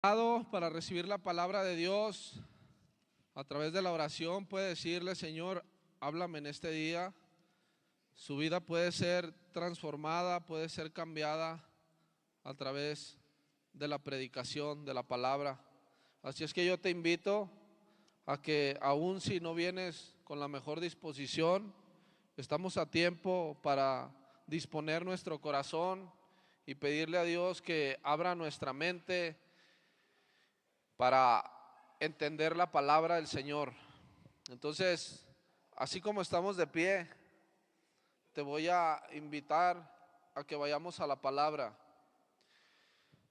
Para recibir la palabra de Dios a través de la oración, puede decirle: Señor, háblame en este día. Su vida puede ser transformada, puede ser cambiada a través de la predicación de la palabra. Así es que yo te invito a que, aun si no vienes con la mejor disposición, estamos a tiempo para disponer nuestro corazón y pedirle a Dios que abra nuestra mente para entender la palabra del Señor. Entonces, así como estamos de pie, te voy a invitar a que vayamos a la palabra.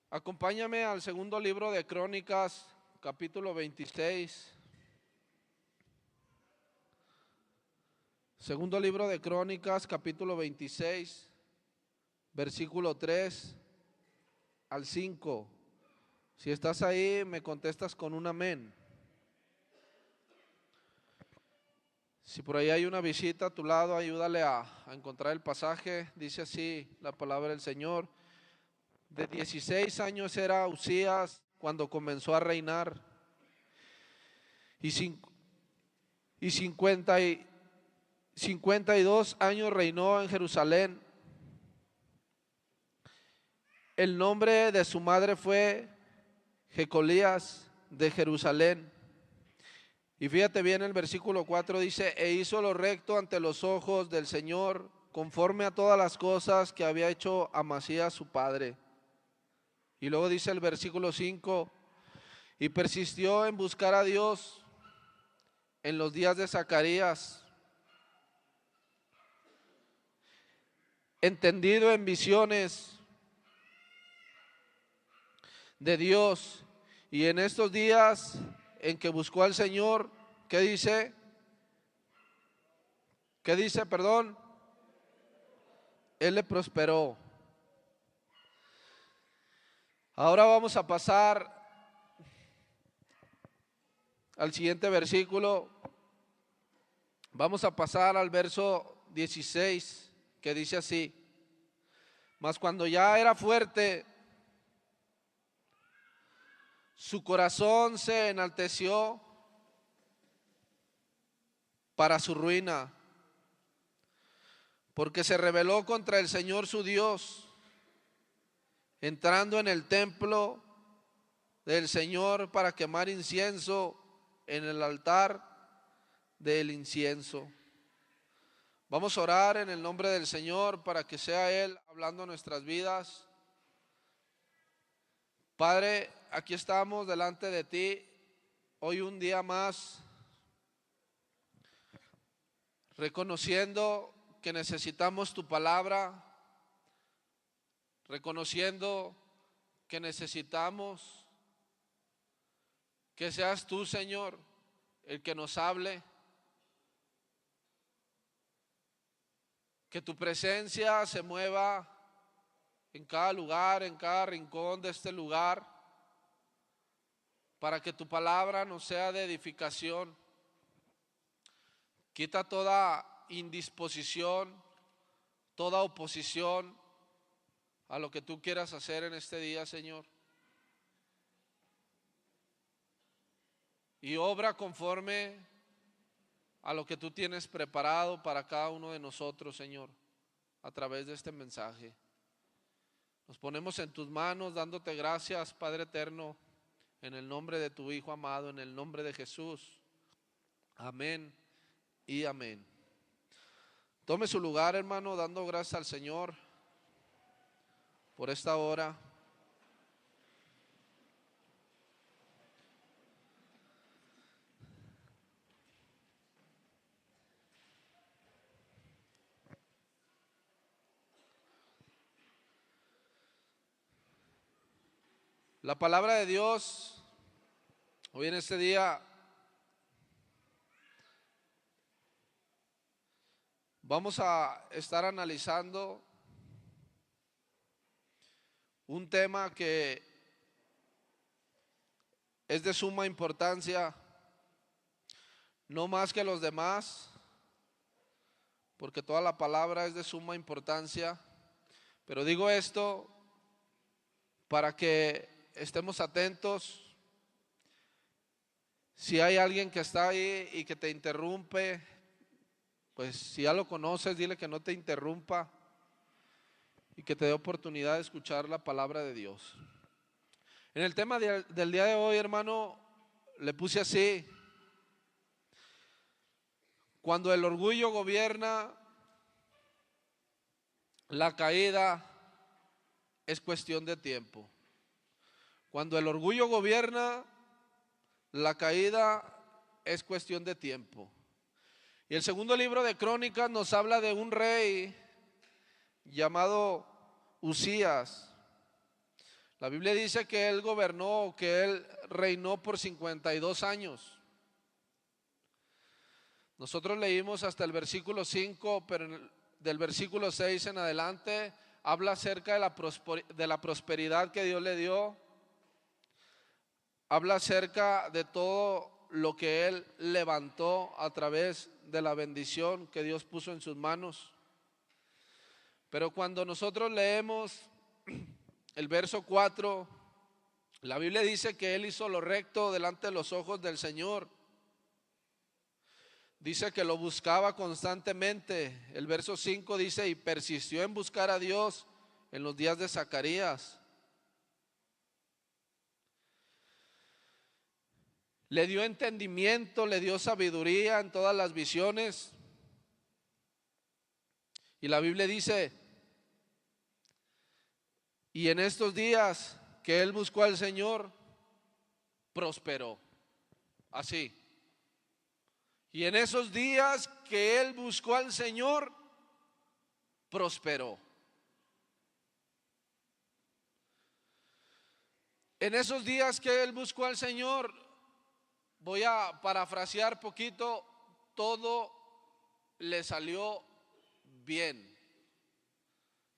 Acompáñame al segundo libro de Crónicas, capítulo 26. Segundo libro de Crónicas, capítulo 26, versículo 3 al 5. Si estás ahí, me contestas con un amén. Si por ahí hay una visita a tu lado, ayúdale a encontrar el pasaje. Dice así la palabra del Señor: de 16 años era Usías cuando comenzó a reinar, y 52 años reinó en Jerusalén. El nombre de su madre fue Jecolías de Jerusalén. Y fíjate bien, el versículo 4 dice: e hizo lo recto ante los ojos del Señor, conforme a todas las cosas que había hecho Amasías su padre. Y luego dice el versículo 5: y persistió en buscar a Dios en los días de Zacarías, entendido en visiones de Dios. Y en estos días en que buscó al Señor, ¿qué dice? ¿Qué dice? Perdón. Él le prosperó. Ahora vamos a pasar al siguiente versículo. Vamos a pasar al verso 16, que dice así: mas cuando ya era fuerte, su corazón se enalteció para su ruina, porque se rebeló contra el Señor su Dios, entrando en el templo del Señor para quemar incienso en el altar del incienso. Vamos a orar en el nombre del Señor para que sea Él hablando en nuestras vidas. Padre, aquí estamos delante de ti hoy un día más, reconociendo que necesitamos tu palabra, reconociendo que necesitamos que seas tú, Señor, el que nos hable, que tu presencia se mueva en cada lugar, en cada rincón de este lugar, para que tu palabra nos sea de edificación. Quita toda indisposición, toda oposición a lo que tú quieras hacer en este día, Señor. Y obra conforme a lo que tú tienes preparado para cada uno de nosotros, Señor, a través de este mensaje. Nos ponemos en tus manos dándote gracias, Padre eterno, en el nombre de tu Hijo amado, en el nombre de Jesús. Amén y amén. Tome su lugar, hermano, dando gracias al Señor por esta hora. La palabra de Dios, hoy en este día, vamos a estar analizando un tema que es de suma importancia, no más que los demás, porque toda la palabra es de suma importancia. Pero digo esto para que estemos atentos. Si hay alguien que está ahí y que te interrumpe, pues si ya lo conoces, dile que no te interrumpa y que te dé oportunidad de escuchar la palabra de Dios. En el tema del día de hoy, hermano, le puse así: cuando el orgullo gobierna, la caída es cuestión de tiempo. Cuando el orgullo gobierna, la caída es cuestión de tiempo. Y el segundo libro de Crónicas nos habla de un rey llamado Uzías. La Biblia dice que él gobernó, que él reinó por 52 años. Nosotros leímos hasta el versículo 5, pero del versículo 6 en adelante habla acerca de la prosperidad que Dios le dio. Habla acerca de todo lo que él levantó a través de la bendición que Dios puso en sus manos. Pero cuando nosotros leemos el verso 4, la Biblia dice que él hizo lo recto delante de los ojos del Señor. Dice que lo buscaba constantemente. El verso 5 dice: y persistió en buscar a Dios en los días de Zacarías. Le dio entendimiento, le dio sabiduría en todas las visiones. Y la Biblia dice: y en estos días que él buscó al Señor, prosperó. Así. Y en esos días que él buscó al Señor, prosperó. En esos días que él buscó al Señor, voy a parafrasear poquito, todo le salió bien.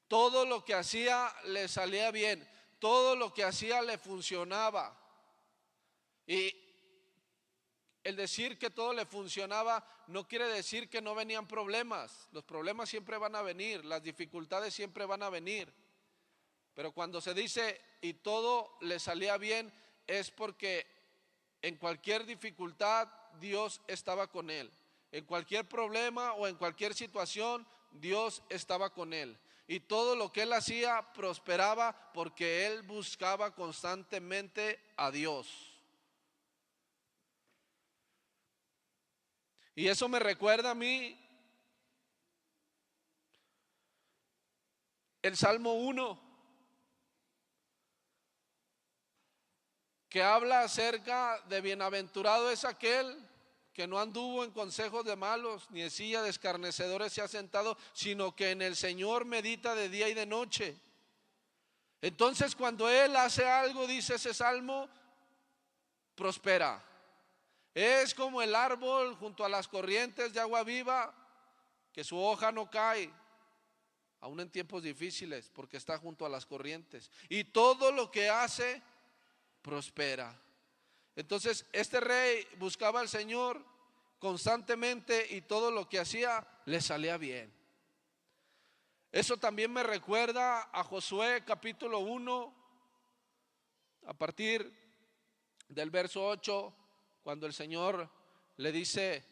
Todo lo que hacía le salía bien. Todo lo que hacía le funcionaba. Y el decir que todo le funcionaba no quiere decir que no venían problemas. Los problemas siempre van a venir, las dificultades siempre van a venir. Pero cuando se dice y todo le salía bien, es porque en cualquier dificultad Dios estaba con él. En cualquier problema o en cualquier situación Dios estaba con él. Y todo lo que él hacía prosperaba porque él buscaba constantemente a Dios. Y eso me recuerda a mí el Salmo 1, que habla acerca de bienaventurado es aquel que no anduvo en consejos de malos, ni en silla de escarnecedores se ha sentado, sino que en el Señor medita de día y de noche. Entonces cuando él hace algo, dice ese salmo, prospera. Es como el árbol junto a las corrientes de agua viva, que su hoja no cae, aún en tiempos difíciles, porque está junto a las corrientes. Y todo lo que hace, prospera. Entonces este rey buscaba al Señor constantemente y todo lo que hacía le salía bien. Eso también me recuerda a Josué capítulo 1, a partir del verso 8, cuando el Señor le dice: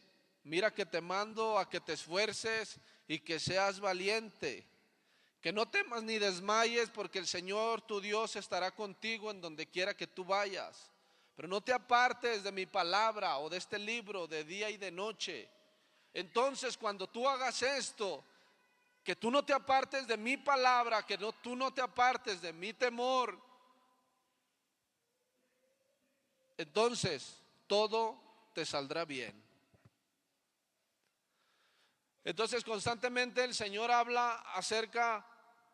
mira que te mando a que te esfuerces y que seas valiente, que no temas ni desmayes, porque el Señor tu Dios estará contigo en donde quiera que tú vayas. Pero no te apartes de mi palabra o de este libro de día y de noche. Entonces cuando tú hagas esto, que tú no te apartes de mi palabra, que tú no te apartes de mi temor, entonces todo te saldrá bien. Entonces constantemente el Señor habla acerca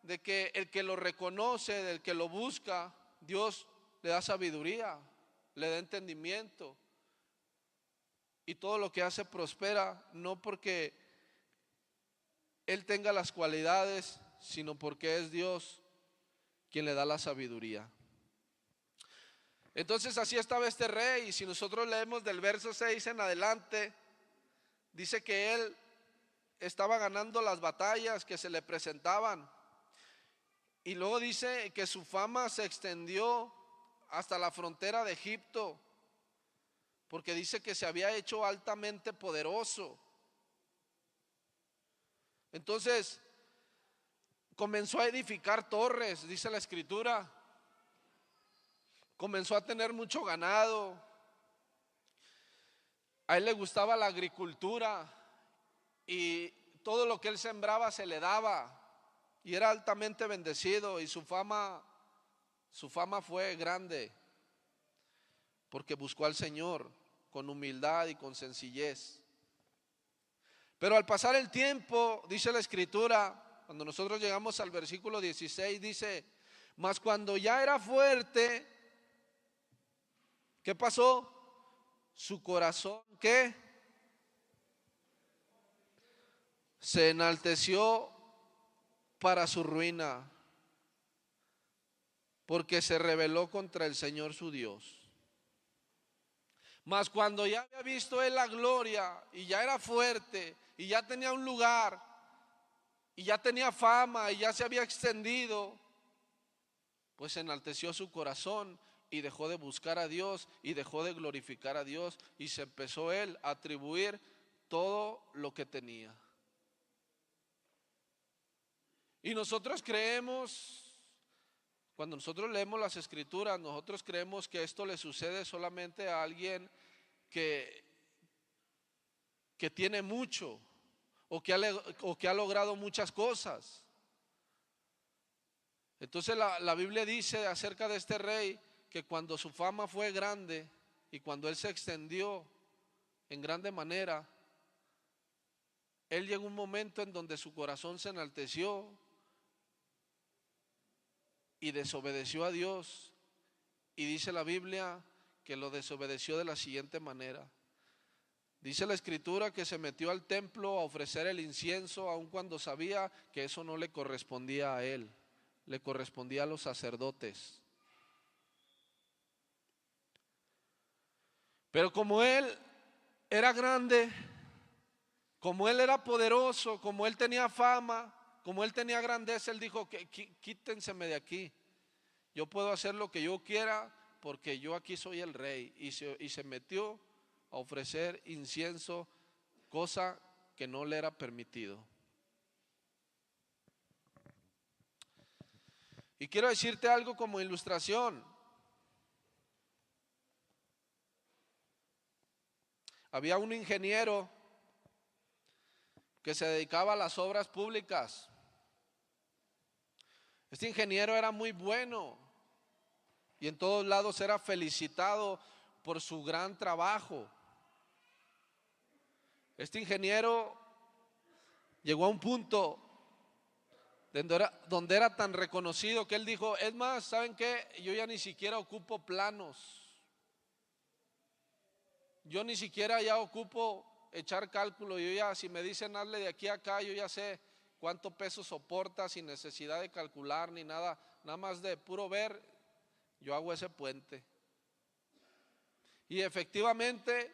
de que el que lo reconoce, del que lo busca, Dios le da sabiduría, le da entendimiento, y todo lo que hace prospera, no porque él tenga las cualidades, sino porque es Dios quien le da la sabiduría. Entonces así estaba este rey, y si nosotros leemos del verso 6 en adelante, dice que él estaba ganando las batallas que se le presentaban. Y luego dice que su fama se extendió hasta la frontera de Egipto, porque dice que se había hecho altamente poderoso. Entonces comenzó a edificar torres, dice la Escritura. Comenzó a tener mucho ganado. A él le gustaba la agricultura y todo lo que él sembraba se le daba, y era altamente bendecido, y su fama fue grande porque buscó al Señor con humildad y con sencillez. Pero al pasar el tiempo, dice la Escritura, cuando nosotros llegamos al versículo 16, dice: mas cuando ya era fuerte, ¿qué pasó? Su corazón, ¿qué? Se enalteció para su ruina, porque se rebeló contra el Señor su Dios. Mas cuando ya había visto él la gloria, y ya era fuerte, y ya tenía un lugar, y ya tenía fama, y ya se había extendido, pues enalteció su corazón y dejó de buscar a Dios y dejó de glorificar a Dios, y se empezó él a atribuir todo lo que tenía. Y nosotros creemos, cuando nosotros leemos las Escrituras, nosotros creemos que esto le sucede solamente a alguien que tiene mucho, o que ha logrado muchas cosas. Entonces la Biblia dice acerca de este rey que cuando su fama fue grande y cuando él se extendió en grande manera, él llegó a un momento en donde su corazón se enalteció y desobedeció a Dios. Y dice la Biblia que lo desobedeció de la siguiente manera. Dice la Escritura que se metió al templo a ofrecer el incienso, aun cuando sabía que eso no le correspondía a él, le correspondía a los sacerdotes. Pero como él era grande, como él era poderoso, como él tenía fama, como él tenía grandeza, él dijo: quítenseme de aquí, yo puedo hacer lo que yo quiera porque yo aquí soy el rey. Y se metió a ofrecer incienso, cosa que no le era permitido. Y quiero decirte algo como ilustración. Había un ingeniero que se dedicaba a las obras públicas. Este ingeniero era muy bueno y en todos lados era felicitado por su gran trabajo. Este ingeniero llegó a un punto donde era tan reconocido que él dijo: es más, ¿saben qué? Yo ya ni siquiera ocupo planos. Yo ni siquiera ya ocupo echar cálculo. Yo ya, si me dicen hazle de aquí a acá, yo ya sé cuánto peso soporta sin necesidad de calcular ni nada. Nada más de puro ver, yo hago ese puente. Y efectivamente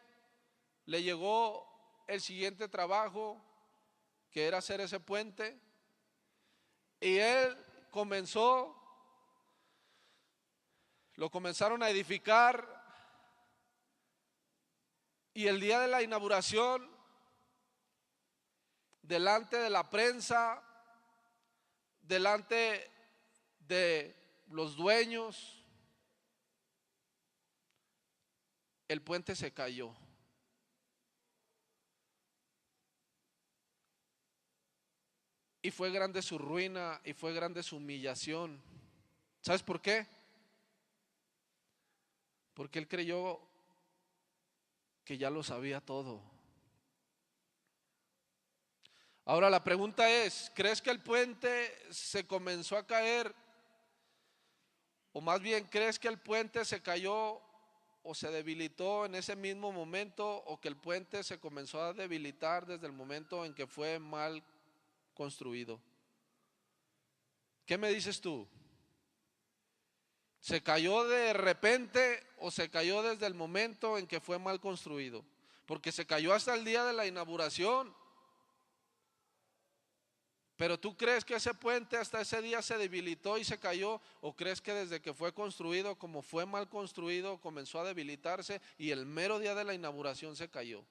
le llegó el siguiente trabajo, que era hacer ese puente. Y él lo comenzaron a edificar. Y el día de la inauguración, delante de la prensa, delante de los dueños, el puente se cayó. Y fue grande su ruina y fue grande su humillación. ¿Sabes por qué? Porque él creyó que ya lo sabía todo. Ahora la pregunta es: ¿crees que el puente se comenzó a caer? O más bien, ¿crees que el puente se cayó o se debilitó en ese mismo momento, o que el puente se comenzó a debilitar desde el momento en que fue mal construido? ¿Qué me dices tú? ¿Se cayó de repente o se cayó desde el momento en que fue mal construido? Porque se cayó hasta el día de la inauguración. Pero ¿tú crees que ese puente hasta ese día se debilitó y se cayó? ¿O crees que desde que fue construido, como fue mal construido, comenzó a debilitarse y el mero día de la inauguración se cayó?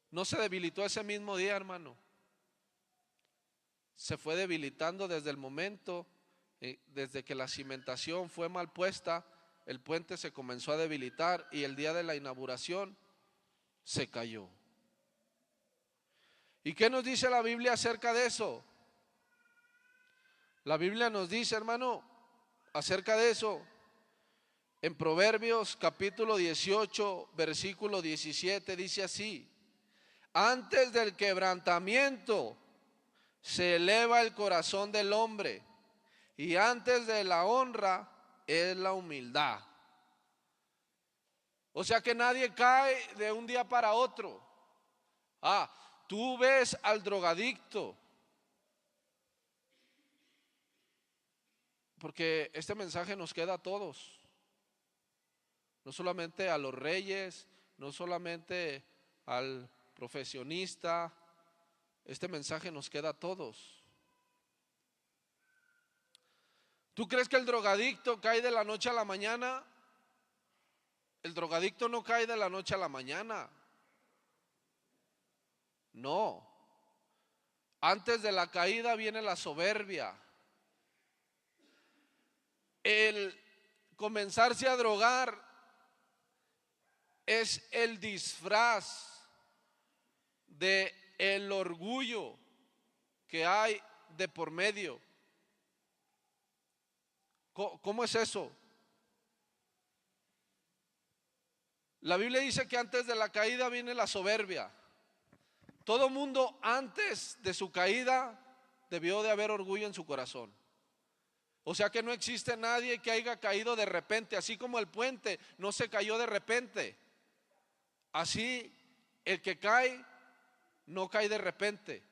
No se debilitó ese mismo día, hermano. Se fue debilitando desde el momento, desde que la cimentación fue mal puesta, el puente se comenzó a debilitar y el día de la inauguración se cayó. ¿Y qué nos dice la Biblia acerca de eso? La Biblia nos dice, hermano, acerca de eso, en Proverbios capítulo 18, versículo 17, dice así: antes del quebrantamiento se eleva el corazón del hombre, y antes de la honra es la humildad. O sea que nadie cae de un día para otro. Tú ves al drogadicto, porque este mensaje nos queda a todos, no solamente a los reyes, no solamente al profesionista, este mensaje nos queda a todos. ¿Tú crees que el drogadicto cae de la noche a la mañana? El drogadicto no cae de la noche a la mañana. No. Antes de la caída viene la soberbia. El comenzarse a drogar es el disfraz de el orgullo que hay de por medio. ¿Cómo es eso? La Biblia dice que antes de la caída viene la soberbia. Todo mundo antes de su caída debió de haber orgullo en su corazón. O sea que no existe nadie que haya caído de repente, así como el puente no se cayó de repente. Así el que cae no cae de repente.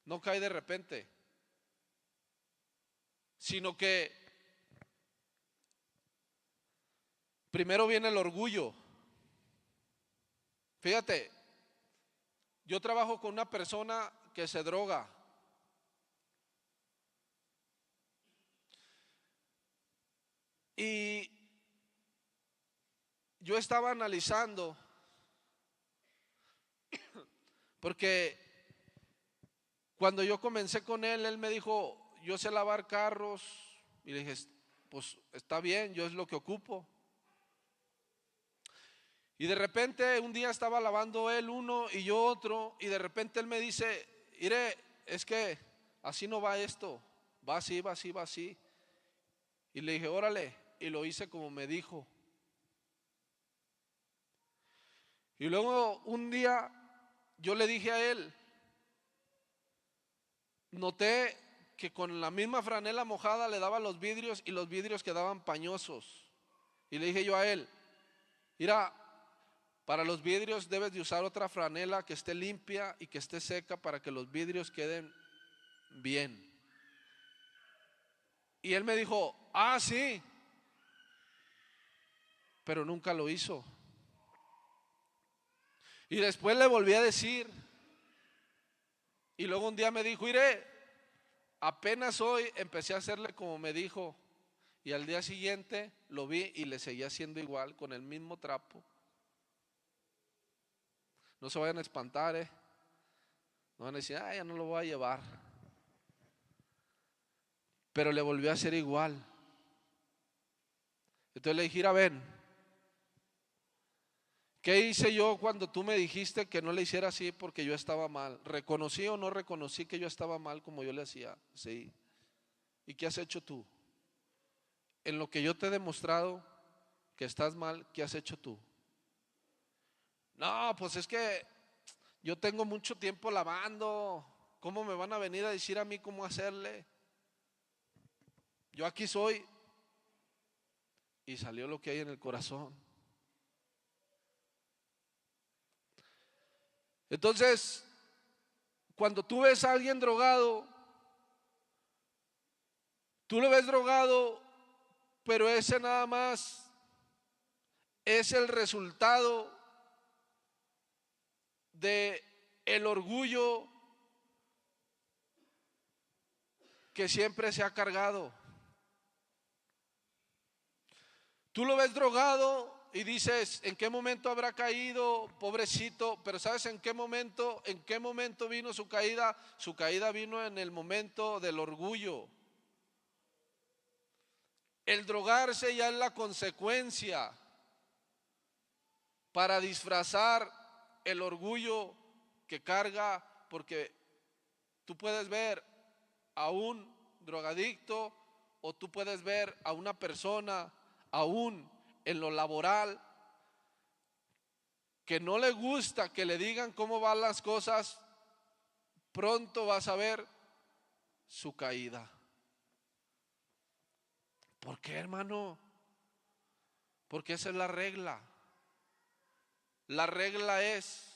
No cae de repente. Sino que primero viene el orgullo. Fíjate, yo trabajo con una persona que se droga. Y yo estaba analizando, porque cuando yo comencé con él, él me dijo, yo sé lavar carros. Y le dije, pues está bien, yo es lo que ocupo. Y de repente un día estaba lavando él uno y yo otro, y de repente él me dice, mire, es que así no va esto, va así, va así, va así. Y le dije, órale, y lo hice como me dijo. Y luego un día yo le dije a él, noté que con la misma franela mojada le daba los vidrios y los vidrios quedaban pañosos. Y le dije yo a él, mira, para los vidrios debes de usar otra franela que esté limpia y que esté seca para que los vidrios queden bien. Y él me dijo, sí, pero nunca lo hizo. Y después le volví a decir, y luego un día me dijo, iré, apenas hoy empecé a hacerle como me dijo. Y al día siguiente lo vi y le seguía haciendo igual, con el mismo trapo. No se vayan a espantar, no van a decir, ya no lo voy a llevar. Pero le volvió a hacer igual. Entonces le dije, ven, ¿qué hice yo cuando tú me dijiste que no le hiciera así porque yo estaba mal? ¿Reconocí o no reconocí que yo estaba mal como yo le hacía? Sí. ¿Y qué has hecho tú? En lo que yo te he demostrado que estás mal, ¿qué has hecho tú? No, pues es que yo tengo mucho tiempo lavando. ¿Cómo me van a venir a decir a mí cómo hacerle? Yo aquí soy. Y salió lo que hay en el corazón. Entonces, cuando tú ves a alguien drogado, tú lo ves drogado, pero ese nada más es el resultado de el orgullo que siempre se ha cargado. Tú lo ves drogado y dices, ¿en qué momento habrá caído? Pobrecito. Pero ¿sabes en qué momento? ¿En qué momento vino su caída? Su caída vino en el momento del orgullo. El drogarse ya es la consecuencia para disfrazar el orgullo que carga, porque tú puedes ver a un drogadicto o tú puedes ver a una persona aún en lo laboral que no le gusta que le digan cómo van las cosas, pronto vas a ver su caída. ¿Por qué, hermano? Porque esa es la regla. La regla es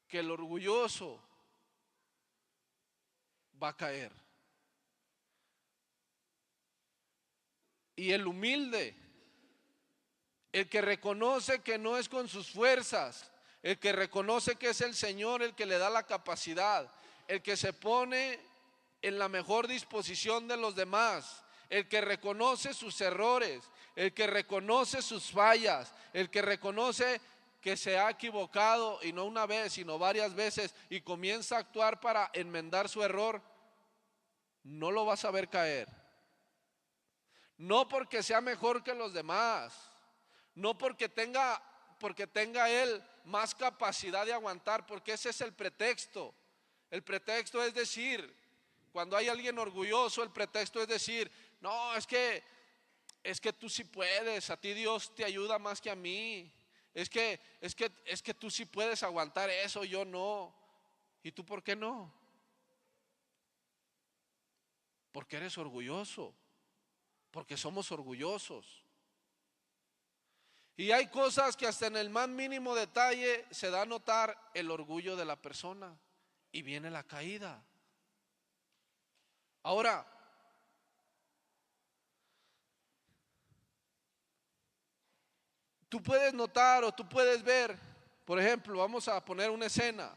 que el orgulloso va a caer y el humilde, el que reconoce que no es con sus fuerzas, el que reconoce que es el Señor el que le da la capacidad, el que se pone en la mejor disposición de los demás, el que reconoce sus errores, el que reconoce sus fallas, el que reconoce que se ha equivocado y no una vez sino varias veces y comienza a actuar para enmendar su error, no lo vas a ver caer. No porque sea mejor que los demás, no porque tenga él más capacidad de aguantar, porque ese es el pretexto. El pretexto es decir, cuando hay alguien orgulloso, el pretexto es decir, no, es que tú sí puedes, a ti Dios te ayuda más que a mí. Es que tú sí puedes aguantar eso, yo no. ¿Y tú por qué no? Porque eres orgulloso, porque somos orgullosos. Y hay cosas que hasta en el más mínimo detalle se da a notar el orgullo de la persona y viene la caída. Ahora, tú puedes notar o tú puedes ver, por ejemplo, vamos a poner una escena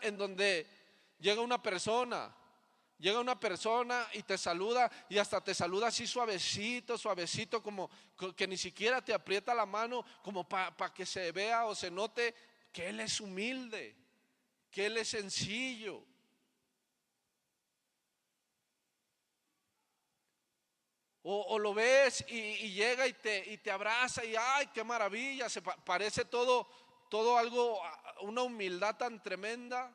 en donde llega una persona y te saluda y hasta te saluda así suavecito, suavecito, como que ni siquiera te aprieta la mano, como para que se vea o se note que él es humilde, que él es sencillo. O lo ves y llega y te abraza y ay, qué maravilla, parece todo algo, una humildad tan tremenda,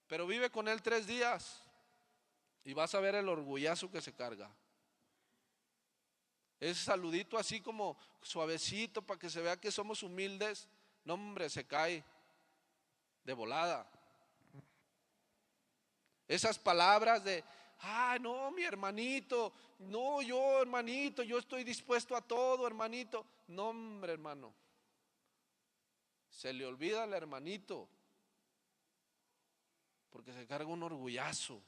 pero vive con él 3 días y vas a ver el orgullazo que se carga. Ese saludito así como suavecito para que se vea que somos humildes, no hombre, se cae de volada. Esas palabras de, no, mi hermanito, no, yo hermanito, yo estoy dispuesto a todo, hermanito. No, hombre, hermano, se le olvida al hermanito porque se carga un orgullazo.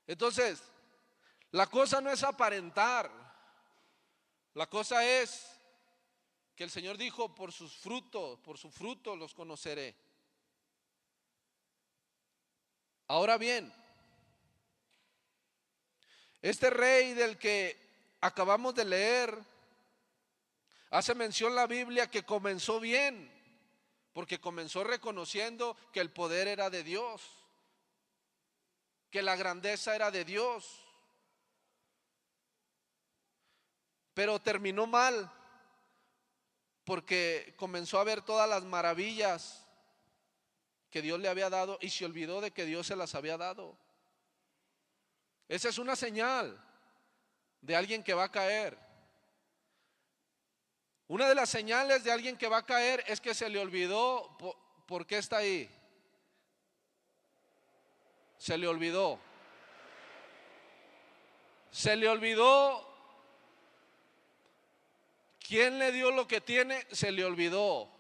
Entonces, la cosa no es aparentar, la cosa es que el Señor dijo, por sus frutos, por su fruto los conoceré. Ahora bien, este rey del que acabamos de leer, hace mención la Biblia que comenzó bien, porque comenzó reconociendo que el poder era de Dios, que la grandeza era de Dios, pero terminó mal, porque comenzó a ver todas las maravillas que Dios le había dado y se olvidó de que Dios se las había dado. Esa es una señal de alguien que va a caer. Una de las señales de alguien que va a caer es que se le olvidó por qué está ahí. Se le olvidó. Se le olvidó quién le dio lo que tiene, se le olvidó.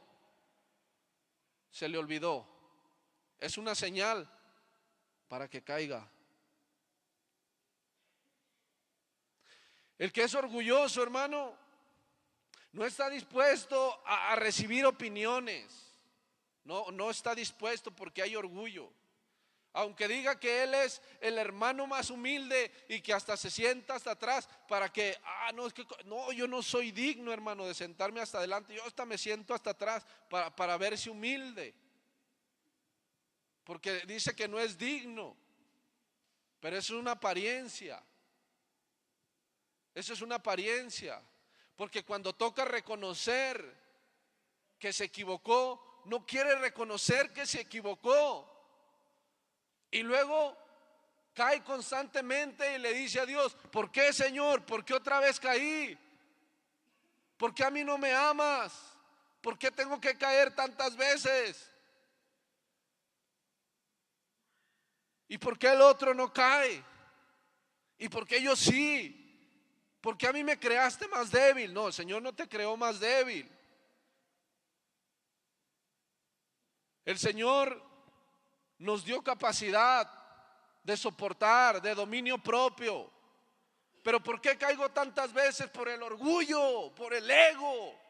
Se le olvidó. Es una señal para que caiga. El que es orgulloso, hermano, No está dispuesto a recibir opiniones. No está dispuesto porque hay orgullo. Aunque diga que él es el hermano más humilde y que hasta se sienta hasta atrás para que, no, yo no soy digno, hermano, de sentarme hasta adelante. Yo hasta me siento hasta atrás para verse humilde. Porque dice que no es digno. Pero eso es una apariencia. Eso es una apariencia. Porque cuando toca reconocer que se equivocó, no quiere reconocer que se equivocó. Y luego cae constantemente y le dice a Dios: ¿por qué, Señor? ¿Por qué otra vez caí? ¿Por qué a mí no me amas? ¿Por qué tengo que caer tantas veces? ¿Y por qué el otro no cae? ¿Y por qué yo sí? ¿Por qué a mí me creaste más débil? No, el Señor no te creó más débil. El Señor nos dio capacidad de soportar, de dominio propio. Pero ¿por qué caigo tantas veces? Por el orgullo, por el ego.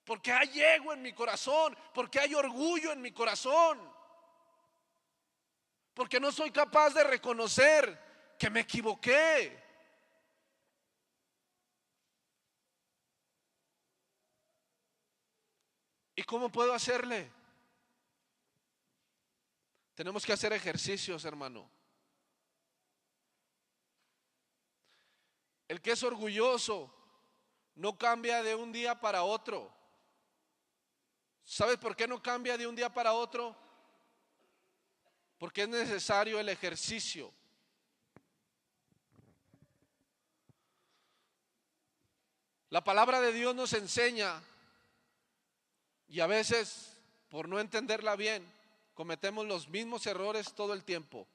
Porque hay ego en mi corazón, porque hay orgullo en mi corazón. Porque no soy capaz de reconocer que me equivoqué. ¿Y cómo puedo hacerle? Tenemos que hacer ejercicios, hermano. El que es orgulloso no cambia de un día para otro. ¿Sabes por qué no cambia de un día para otro? Porque es necesario el ejercicio. La palabra de Dios nos enseña, y a veces, por no entenderla bien, cometemos los mismos errores todo el tiempo.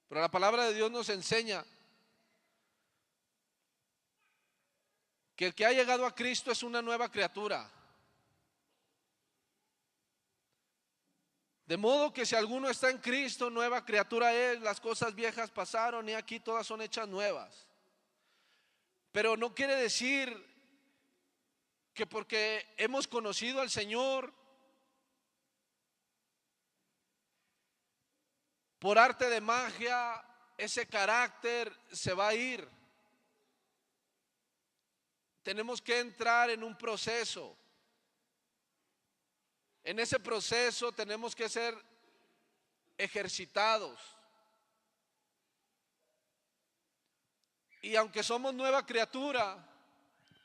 Pero la palabra de Dios nos enseña que el que ha llegado a Cristo es una nueva criatura. De modo que si alguno está en Cristo, nueva criatura es. Las cosas viejas pasaron y aquí todas son hechas nuevas. Pero no quiere decir que porque hemos conocido al Señor, por arte de magia, ese carácter se va a ir. Tenemos que entrar en un proceso. En ese proceso tenemos que ser ejercitados. Y aunque somos nueva criatura,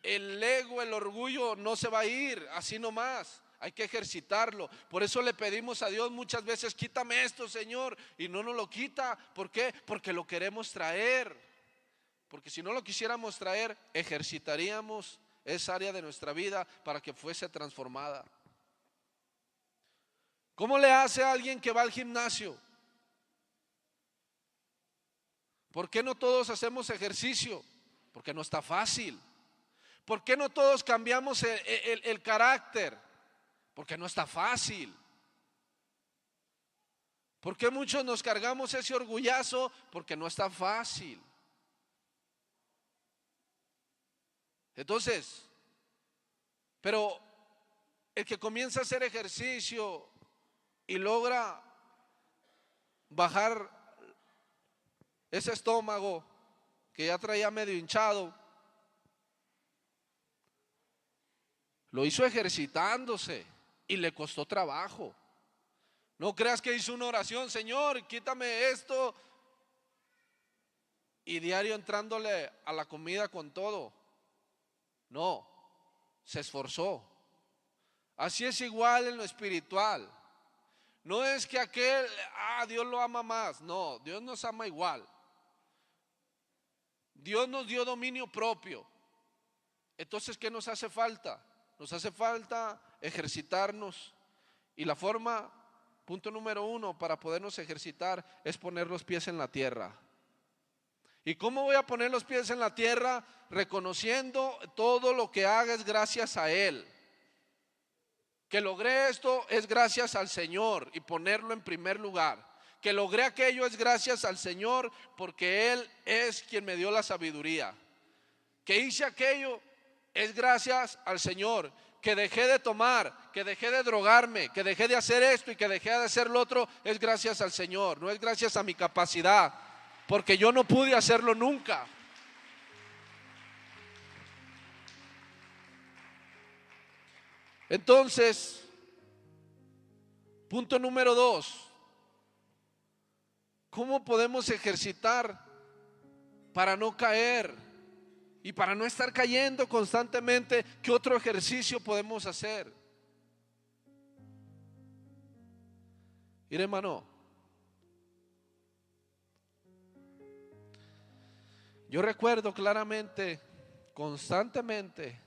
el ego, el orgullo no se va a ir así nomás. Hay que ejercitarlo. Por eso le pedimos a Dios muchas veces: quítame esto, Señor, y no nos lo quita. ¿Por qué? Porque lo queremos traer. Porque si no lo quisiéramos traer, ejercitaríamos esa área de nuestra vida para que fuese transformada. ¿Cómo le hace a alguien que va al gimnasio? ¿Por qué no todos hacemos ejercicio? Porque no está fácil. ¿Por qué no todos cambiamos el carácter? Porque no está fácil. ¿Por qué muchos nos cargamos ese orgullazo? Porque no está fácil. Entonces, pero el que comienza a hacer ejercicio y logra bajar ese estómago que ya traía medio hinchado, lo hizo ejercitándose y le costó trabajo. No creas que hizo una oración: Señor, quítame esto, y diario entrándole a la comida con todo. No, se esforzó. Así es igual en lo espiritual. No es que aquel, Dios lo ama más. No, Dios nos ama igual. Dios nos dio dominio propio. Entonces, ¿qué nos hace falta? Nos hace falta ejercitarnos. Y la forma, punto número 1, para podernos ejercitar es poner los pies en la tierra. ¿Y cómo voy a poner los pies en la tierra? Reconociendo todo lo que haga es gracias a Él. Que logré esto es gracias al Señor y ponerlo en primer lugar. Que logré aquello es gracias al Señor, porque Él es quien me dio la sabiduría. Que hice aquello es gracias al Señor. Que dejé de tomar, que dejé de drogarme, que dejé de hacer esto y que dejé de hacer lo otro, es gracias al Señor, no es gracias a mi capacidad, porque yo no pude hacerlo nunca. Entonces, punto número 2, ¿cómo podemos ejercitar para no caer? Y para no estar cayendo constantemente, ¿qué otro ejercicio podemos hacer? Mire, hermano, yo recuerdo claramente, constantemente,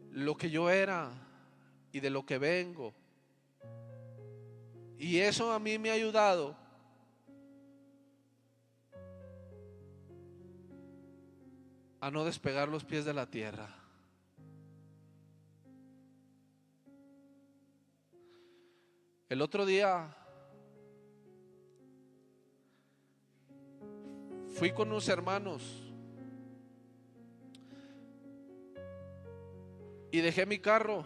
lo que yo era y de lo que vengo. Y eso a mí me ha ayudado a no despegar los pies de la tierra. El otro día fui con unos hermanos y dejé mi carro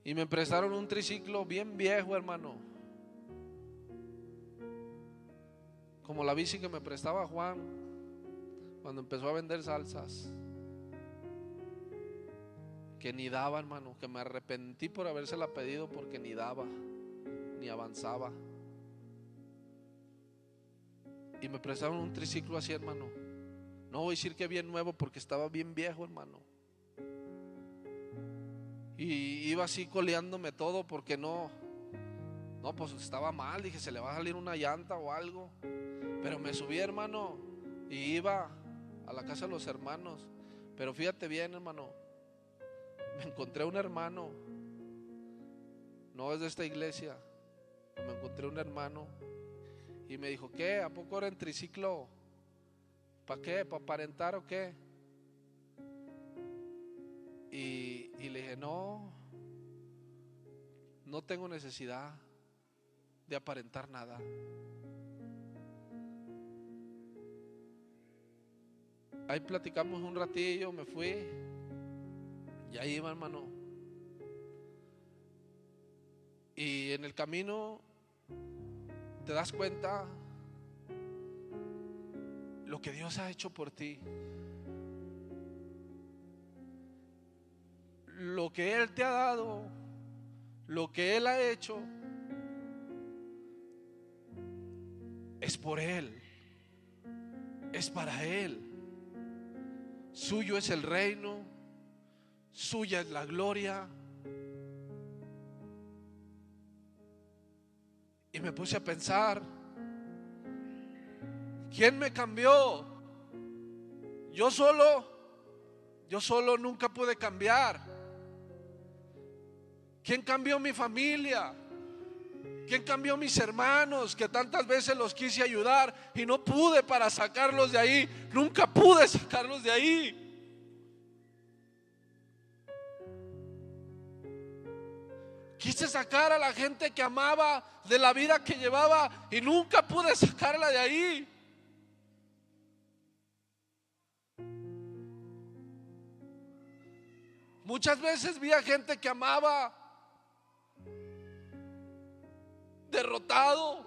y me prestaron un triciclo bien viejo, hermano, como la bici que me prestaba Juan cuando empezó a vender salsas, que ni daba, hermano, que me arrepentí por habérsela pedido porque ni daba, ni avanzaba. Y me prestaron un triciclo así, hermano. No voy a decir que bien nuevo porque estaba bien viejo, hermano. Y iba así coleándome todo porque no, pues estaba mal. Dije, se le va a salir una llanta o algo. Pero me subí, hermano, y iba a la casa de los hermanos. Pero fíjate bien, hermano, me encontré un hermano, no es de esta iglesia, me encontré un hermano y me dijo, ¿qué? ¿A poco era en triciclo? ¿Para qué? ¿Para aparentar o qué? Y le dije, no tengo necesidad de aparentar nada. Ahí platicamos un ratillo, me fui y ahí iba, hermano. Y en el camino te das cuenta lo que Dios ha hecho por ti, lo que Él te ha dado, lo que Él ha hecho, es por Él, es para Él. Suyo es el reino, suya es la gloria. Y me puse a pensar, ¿quién me cambió? Yo solo nunca pude cambiar. ¿Quién cambió mi familia? ¿Quién cambió mis hermanos que tantas veces los quise ayudar y no pude para sacarlos de ahí? Nunca pude sacarlos de ahí. Quise sacar a la gente que amaba de la vida que llevaba y nunca pude sacarla de ahí. Muchas veces vi a gente que amaba derrotado,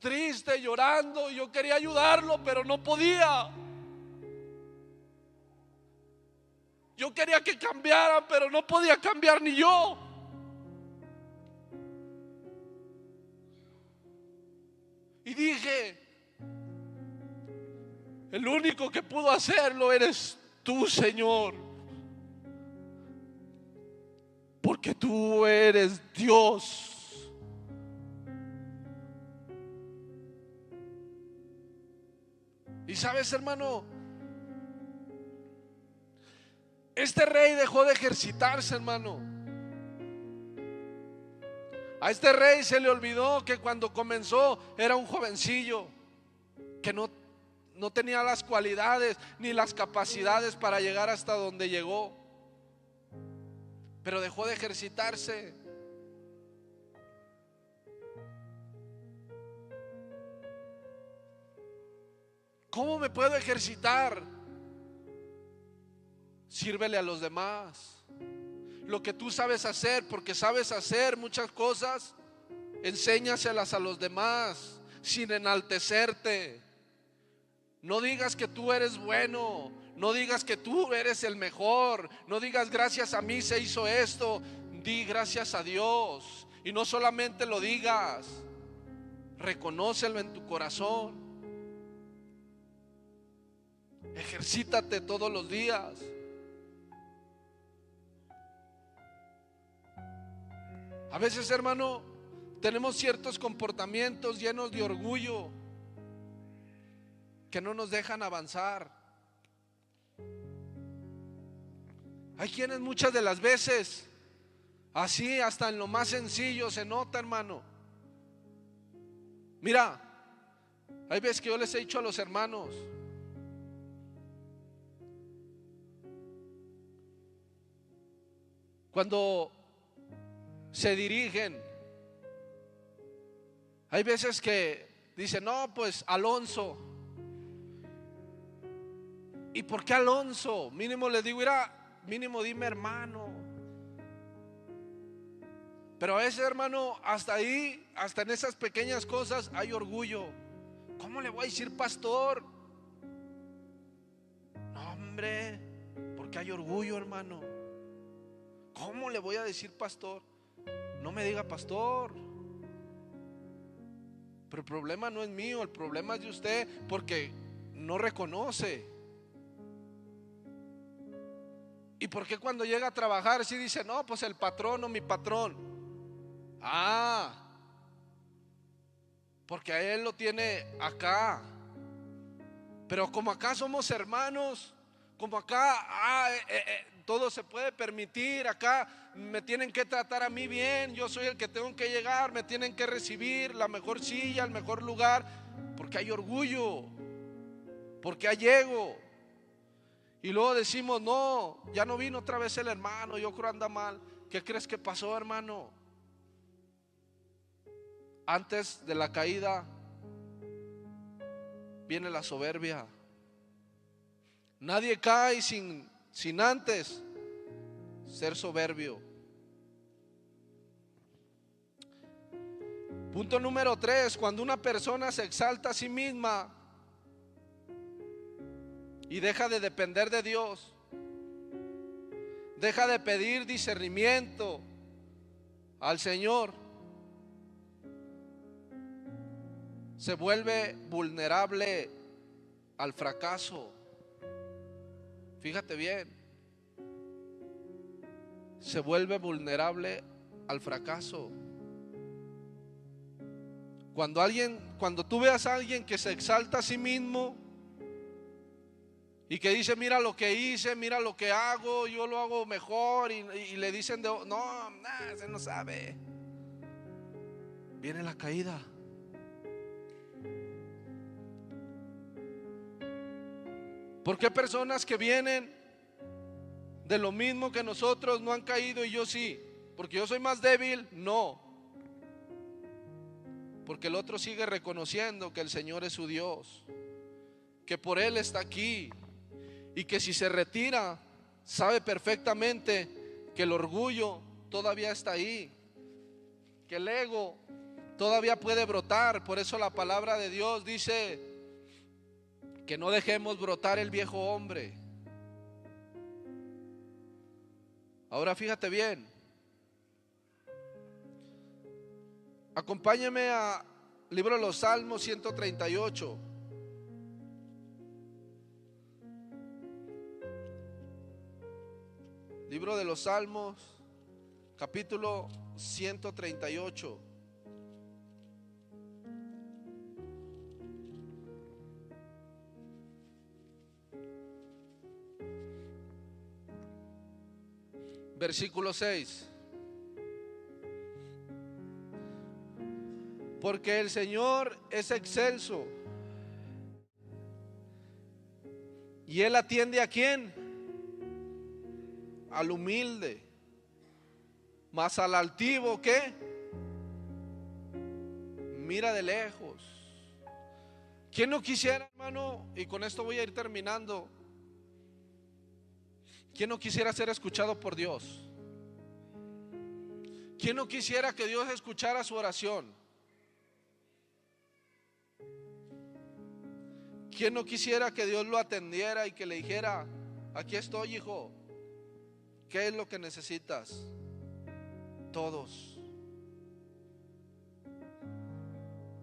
triste, llorando. Yo quería ayudarlo, pero no podía. Yo quería que cambiaran, pero no podía cambiar ni yo. Y dije, el único que pudo hacerlo eres tú, Señor, porque tú eres Dios. Y sabes, hermano, este rey dejó de ejercitarse, hermano. A este rey se le olvidó que cuando comenzó era un jovencillo, que no tenía las cualidades ni las capacidades para llegar hasta donde llegó, pero dejó de ejercitarse. ¿Cómo me puedo ejercitar? Sírvele a los demás. Lo que tú sabes hacer, porque sabes hacer muchas cosas, enséñaselas a los demás sin enaltecerte. No digas que tú eres bueno, no digas que tú eres el mejor, no digas gracias a mí se hizo esto. Di gracias a Dios, y no solamente lo digas, reconócelo en tu corazón. Ejercítate todos los días. A veces, hermano, tenemos ciertos comportamientos llenos de orgullo que no nos dejan avanzar. Hay quienes muchas de las veces, así hasta en lo más sencillo se nota, hermano. Mira, hay veces que yo les he dicho a los hermanos, cuando se dirigen, hay veces que dicen, no, pues Alonso. ¿Y por qué Alonso? Mínimo les digo, mínimo dime hermano. Pero a veces, hermano, hasta ahí, hasta en esas pequeñas cosas hay orgullo. ¿Cómo le voy a decir pastor? No, hombre, porque hay orgullo, hermano. ¿Cómo le voy a decir pastor? No me diga pastor. Pero el problema no es mío, el problema es de usted, porque no reconoce. ¿Y por qué cuando llega a trabajar sí dice, no, pues el patrón o mi patrón? Porque a él lo tiene acá. Pero como acá somos hermanos, como acá todo se puede permitir, acá me tienen que tratar a mí bien, yo soy el que tengo que llegar, me tienen que recibir la mejor silla, el mejor lugar, porque hay orgullo, porque hay ego. Y luego decimos, no, ya no vino otra vez el hermano, yo creo anda mal. ¿Qué crees que pasó, hermano? Antes de la caída viene la soberbia. Nadie cae sin antes ser soberbio. Punto número 3, cuando una persona se exalta a sí misma y deja de depender de Dios, deja de pedir discernimiento al Señor, se vuelve vulnerable al fracaso. Fíjate bien, se vuelve vulnerable al fracaso. Cuando tú veas a alguien que se exalta a sí mismo y que dice, mira lo que hice, mira lo que hago, yo lo hago mejor, y le dicen, no, ese no sabe, viene la caída. ¿Por qué personas que vienen de lo mismo que nosotros no han caído y yo sí? ¿Porque yo soy más débil? No. Porque el otro sigue reconociendo que el Señor es su Dios, que por Él está aquí, y que si se retira, sabe perfectamente que el orgullo todavía está ahí, que el ego todavía puede brotar. Por eso la palabra de Dios dice que no dejemos brotar el viejo hombre. Ahora fíjate bien, acompáñame a libro de los Salmos 138. Libro de los Salmos, capítulo 138. Versículo 6. Porque el Señor es excelso y Él atiende ¿a quién? Al humilde. Mas al altivo, ¿qué? Mira de lejos. ¿Quién no quisiera, hermano? Y con esto voy a ir terminando. ¿Quién no quisiera ser escuchado por Dios? ¿Quién no quisiera que Dios escuchara su oración? ¿Quién no quisiera que Dios lo atendiera y que le dijera: aquí estoy, hijo, ¿qué es lo que necesitas? Todos.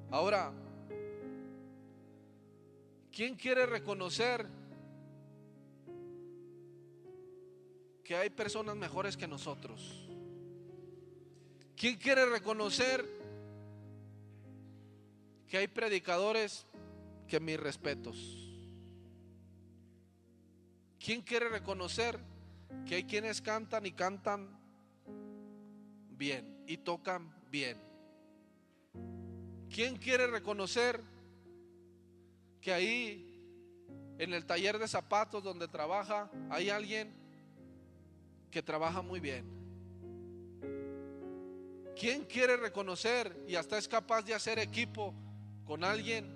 Ahora, ¿quién quiere reconocer que hay personas mejores que nosotros? ¿Quién quiere reconocer que hay predicadores que mis respetos? ¿Quién quiere reconocer que hay quienes cantan y cantan bien y tocan bien? ¿Quién quiere reconocer que ahí en el taller de zapatos donde trabaja hay alguien que trabaja muy bien? ¿Quién quiere reconocer y hasta es capaz de hacer equipo con alguien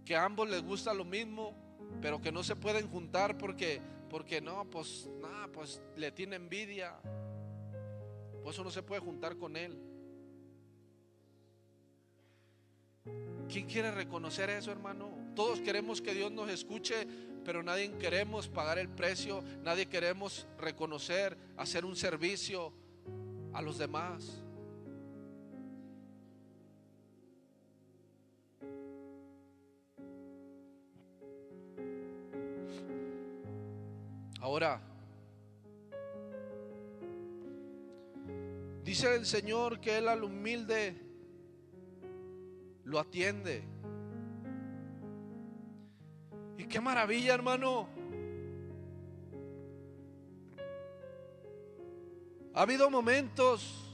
que a ambos les gusta lo mismo, pero que no se pueden juntar porque no, pues le tiene envidia, por eso no se puede juntar con él? ¿Quién quiere reconocer eso, hermano? Todos queremos que Dios nos escuche, pero nadie queremos pagar el precio, nadie queremos reconocer, hacer un servicio a los demás. Ahora, dice el Señor que Él al humilde lo atiende. Y qué maravilla, hermano. Ha habido momentos,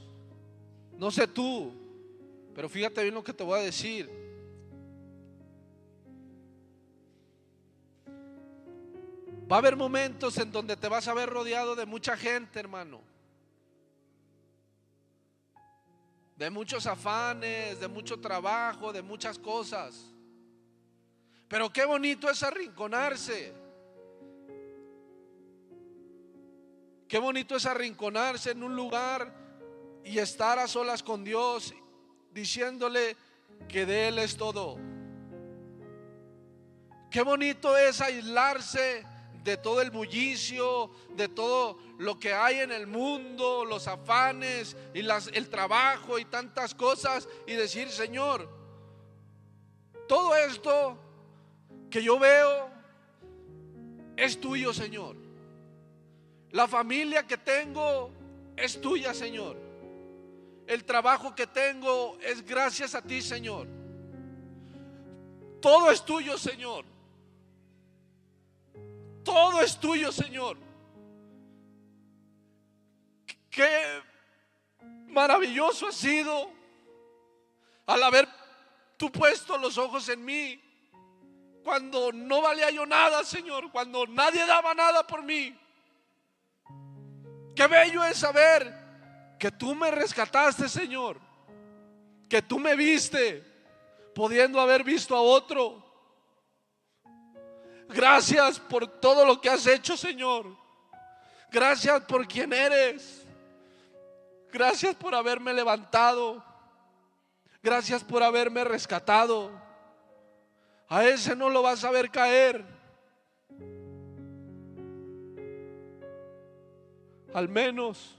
no sé tú, pero fíjate bien lo que te voy a decir. Va a haber momentos en donde te vas a ver rodeado de mucha gente, hermano, de muchos afanes, de mucho trabajo, de muchas cosas. Pero qué bonito es arrinconarse. Qué bonito es arrinconarse en un lugar y estar a solas con Dios, diciéndole que de Él es todo. Qué bonito es aislarse de todo el bullicio, de todo lo que hay en el mundo, los afanes y el trabajo y tantas cosas, y decir: Señor, todo esto que yo veo es tuyo, Señor. La familia que tengo es tuya, Señor. El trabajo que tengo es gracias a ti, Señor. Todo es tuyo, Señor. Todo es tuyo, Señor. Qué maravilloso ha sido al haber tú puesto los ojos en mí cuando no valía yo nada, Señor, cuando nadie daba nada por mí. Qué bello es saber que tú me rescataste, Señor, que tú me viste pudiendo haber visto a otro. Gracias por todo lo que has hecho, Señor. Gracias por quien eres. Gracias por haberme levantado. Gracias por haberme rescatado. A ese no lo vas a ver caer. Al menos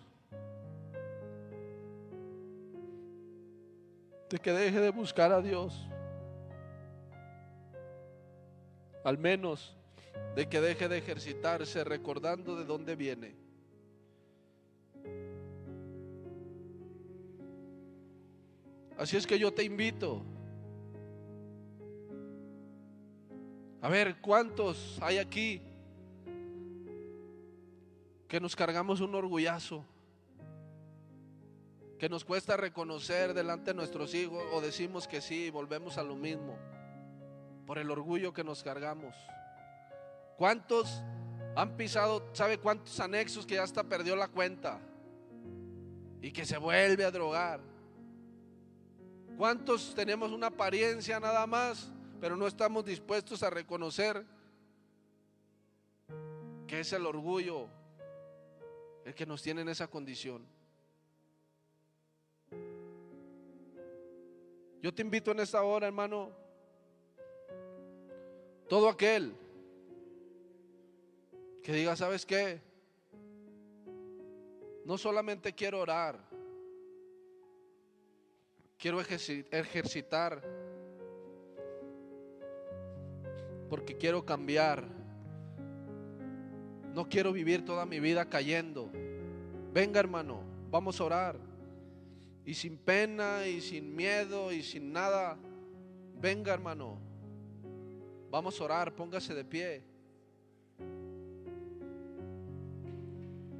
de que deje de buscar a Dios. Al menos de que deje de ejercitarse recordando de dónde viene. Así es que yo te invito. A ver, ¿cuántos hay aquí que nos cargamos un orgullazo? Que nos cuesta reconocer delante de nuestros hijos, o decimos que sí y volvemos a lo mismo por el orgullo que nos cargamos. ¿Cuántos han pisado, sabe cuántos anexos que ya hasta perdió la cuenta y que se vuelve a drogar? ¿Cuántos tenemos una apariencia nada más, pero no estamos dispuestos a reconocer que es el orgullo el que nos tiene en esa condición? Yo te invito en esta hora, hermano, todo aquel que diga, ¿sabes qué? No solamente quiero orar, quiero ejercitar, porque quiero cambiar. No quiero vivir toda mi vida cayendo. Venga, hermano, vamos a orar. Y sin pena y sin miedo y sin nada, venga, hermano, vamos a orar, póngase de pie.